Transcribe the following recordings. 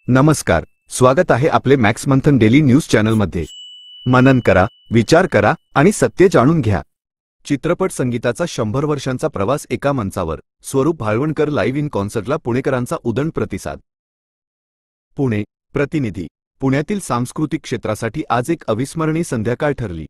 नमस्कार, स्वागत आहे आपले मॅक्स मंथन डेली न्यूज चॅनलमध्ये। मनन करा, विचार करा आणि सत्य जाणून घ्या। चित्रपट संगीताचा 100 वर्षांचा प्रवास एका मंचावर, स्वरूप भाळवणकर लाईव्ह इन कॉन्सर्टला पुणेकरांचा उदंड प्रतिसाद। पुणे प्रतिनिधी। पुण्यातील सांस्कृतिक क्षेत्रासाठी आज एक अविस्मरणीय संध्याकाळ ठरली।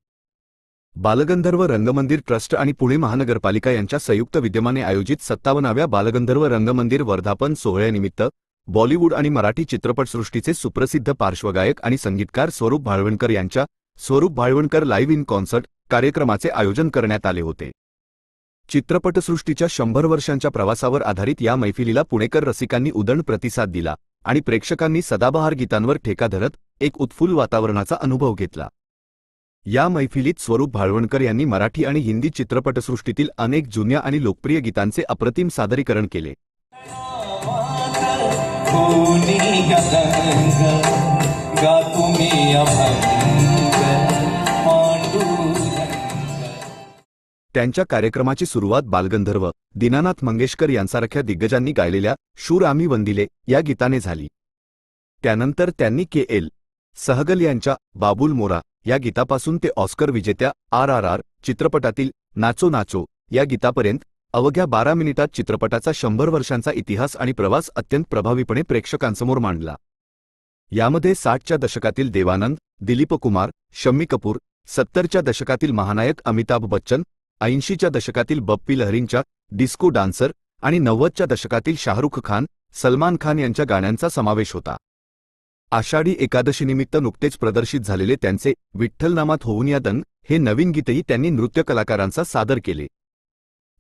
बालगंधर्व रंगमंदिर ट्रस्ट आणि पुणे महानगरपालिका यांच्या संयुक्त विद्यमाने आयोजित 57व्या बालगंधर्व रंगमंदिर वर्धापन सोहळ्यानिमित्त बॉलिवूड आणि मराठी चित्रपटसृष्टीचे सुप्रसिद्ध पार्श्वगायक आणि संगीतकार स्वरूप भाळवणकर यांच्या स्वरूप भाळवणकर लाईव्ह इन कॉन्सर्ट कार्यक्रमाचे आयोजन करण्यात आले होते। चित्रपटसृष्टीच्या 100 वर्षांच्या प्रवासावर आधारित या मैफिलीला पुणेकर रसिकांनी उदंड प्रतिसाद दिला आणि प्रेक्षकांनी सदाबहार गीतांवर ठेका धरत एक उत्फुल्ल वातावरणाचा अनुभव घेतला। या मैफिलीत स्वरूप भाळवणकर यांनी मराठी आणि हिंदी चित्रपटसृष्टीतील अनेक जुन्या आणि लोकप्रिय गीतांचे अप्रतिम सादरीकरण केले। त्यांच्या कार्यक्रमाची सुरुवात बालगंधर्व दीनानाथ मंगेशकर यांसारख्या दिग्गजांनी गायलेल्या शूर आम्ही वंदिले या गीताने झाली। त्यानंतर त्यांनी के.एल. सहगल यांच्या बाबुल मोरा या गीतापासून ते ऑस्कर विजेत्या RRR चित्रपटातील नाचो नाचो या गीतापर्यंत अवघ्या 12 मिनिटात चित्रपटाचा 100 वर्षांचा इतिहास आणि प्रवास अत्यंत प्रभावीपणे प्रेक्षकांसमोर मांडला। यामध्ये 60च्या दशकातील देवानंद, दिलीप कुमार, शम्मी कपूर, 70च्या दशकातील महानायक अमिताभ बच्चन, 80च्या दशकातील बप्पी लहरींच्या डिस्को डान्सर आणि 90च्या दशकातील शाहरुख खान, सलमान खान यांच्या गाण्यांचा समावेश होता। आषाढी एकादशीनिमित्त नुकतेच प्रदर्शित झालेले त्यांचे विठ्ठलनामात होऊन या दंग हे नवीन गीतही त्यांनी नृत्य कलाकारांचा सादर केले।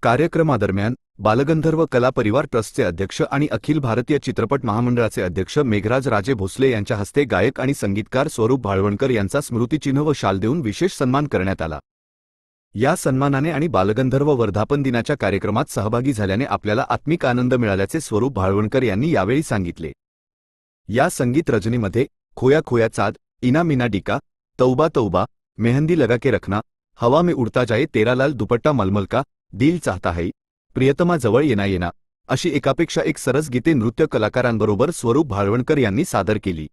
कार्यक्रमादरम्यान बालगंधर्व कला परिवार ट्रस्टचे अध्यक्ष आणि अखिल भारतीय चित्रपट महामंडळाचे अध्यक्ष मेघराज राजे भोसले यांच्या हस्ते गायक आणि संगीतकार स्वरूप भाळवणकर यांचा स्मृतिचिन्ह व शाल देऊन विशेष सन्मान करण्यात आला। या सन्मानाने आणि बालगंधर्व वर्धापन दिनाच्या कार्यक्रमात सहभागी झाल्याने आपल्याला आत्मिक आनंद मिळाल्याचे स्वरूप भाळवणकर यांनी यावेळी सांगितले। या संगीत रजनीमध्ये खोया खोया चाँद, इना मीना डिका, तौबा तौबा, मेहंदी लगा के रखना, हवा में उड़ता जाए तेरा लाल दुपट्टा मलमल का, दिल चाहता है, प्रियतमा जवळ येना येना अशी एकापेक्षा एक सरस गीते नृत्य कलाकारांबरोबर स्वरूप भाळवणकर यांनी सादर केली।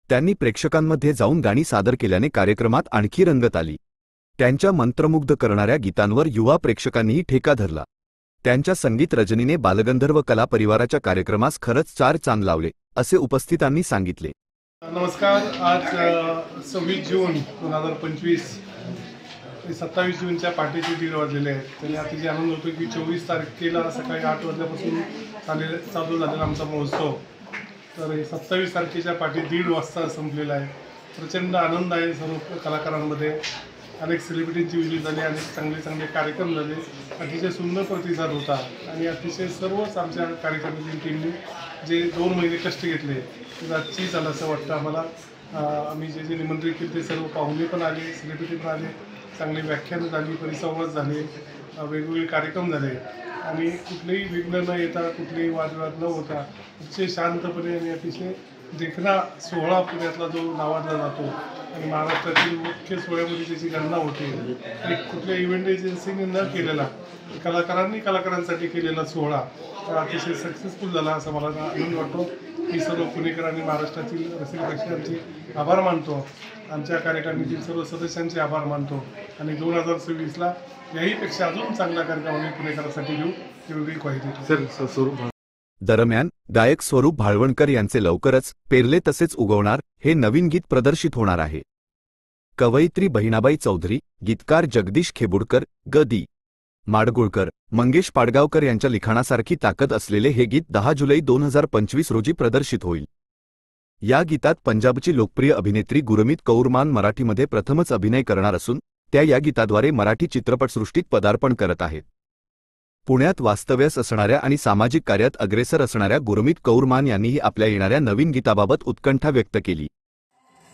त्यांनी प्रेक्षकांमध्ये जाऊन गाणी सादर केल्याने कार्यक्रमात आणखी रंगत आली। त्यांच्या मंत्रमुग्ध करणाऱ्या गीतांवर युवा प्रेक्षकांनीही ठेका धरला। त्यांच्या संगीत रजनीने बालगंधर्व कला परिवाराच्या कार्यक्रमास खरंच 4 चांद लावले असे उपस्थितांनी सांगितले। नमस्कार, आज 26 जून 2025 27 जूनच्या पहाटेचे 1:30 वाजलेले आहेत। तरी अतिशय आनंद होतो की 24 तारखेला सकाळी 8 वाजल्यापासून चालू झालेला आमचा महोत्सव तर 27 तारखेच्या पहाटे 1:30 वाजता संपलेला आहे। प्रचंड आनंद आहे सर्व कलाकारांमध्ये। अनेक सेलिब्रिटींची विजिट झाली, अनेक चांगले कार्यक्रम झाले, अतिशय सुंदर प्रतिसाद होता आणि अतिशय सर्वच आमच्या कार्यक्रमाची टीमने जे 2 महिने कष्ट घेतले ते आजची झालं असं वाटतं आम्हाला। आम्ही जे निमंत्रित केले ते सर्व पाहुणे पण आले, सेलिब्रिटी पण आले, चांगली व्याख्यानं झाली, परिसंवाद झाले, वेगवेगळे कार्यक्रम झाले आणि कुठलेही विघ्न न येता, कुठलेही वादविवाद न होता अतिशय शांतपणे आणि अतिशय देखणा सोहळा पुण्यातला जो नावाजला जातो आणि महाराष्ट्रातील मुख्य सोहळ्यामध्ये त्याची गणना होते आणि कुठल्या इव्हेंट एजन्सीने न केलेला कलाकारांसाठी केलेला सोहळा अतिशय सक्सेसफुल झाला असं मला आनंद वाटतो। मी सर्व पुणेकर आणि महाराष्ट्रातील रसिक प्रेक्षकांचे आभार मानतो, आमच्या कार्यकारिणीतील सर्व सदस्यांचे आभार मानतो आणि 2026ला याहीपेक्षा अजून चांगला कार्यक्रम आम्ही पुणेकरांसाठी घेऊ ही वेगळी ग्वाही देतो। दरम्यान गायक स्वरूप भाळवणकर यांचे लवकरच पेरले तसेच उगवणार हे नवीन गीत प्रदर्शित होणार आहे। कवयित्री बहिणाबाई चौधरी, गीतकार जगदीश खेबुडकर, ग.दी. माडगुळकर, मंगेश पाडगावकर यांच्या लिखाणासारखी ताकद असलेले हे गीत 10 जुलै 2025 रोजी प्रदर्शित होईल। या गीतात पंजाबची लोकप्रिय अभिनेत्री गुरमीत कौर मान मराठीमध्ये प्रथमच अभिनय करणार असून त्या या गीताद्वारे मराठी चित्रपटसृष्टीत पदार्पण करत आहेत। पुण्यात वास्तव्यास असणाऱ्या आणि सामाजिक कार्यात अग्रेसर असणाऱ्या गुरमीत कौर मान यांनीही आपल्या येणाऱ्या नवीन गीताबाबत उत्कंठा व्यक्त केली।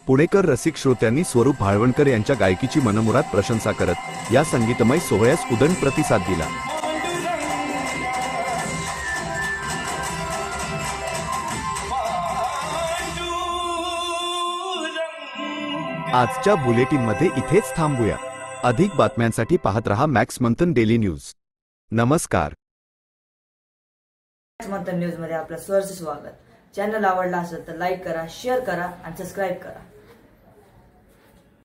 पुणेकर रसिक श्रोत्यांनी स्वरूप भाळवणकर यांच्या गायकीची मनमुराद प्रशंसा करत या संगीतमय सोहळ्यास उदंड प्रतिसाद दिला। आजच्या बुलेटिनमध्ये इथेच थांबूया। अधिक बातम्यांसाठी पाहत रहा मॅक्स मंथन डेली न्यूज। नमस्कार। मॅक्स मंथन न्यूज मध्ये आपलं सहर्ष स्वागत। चॅनल आवडला असेल तर लाईक करा, शेअर करा आणि सबस्क्राईब करा.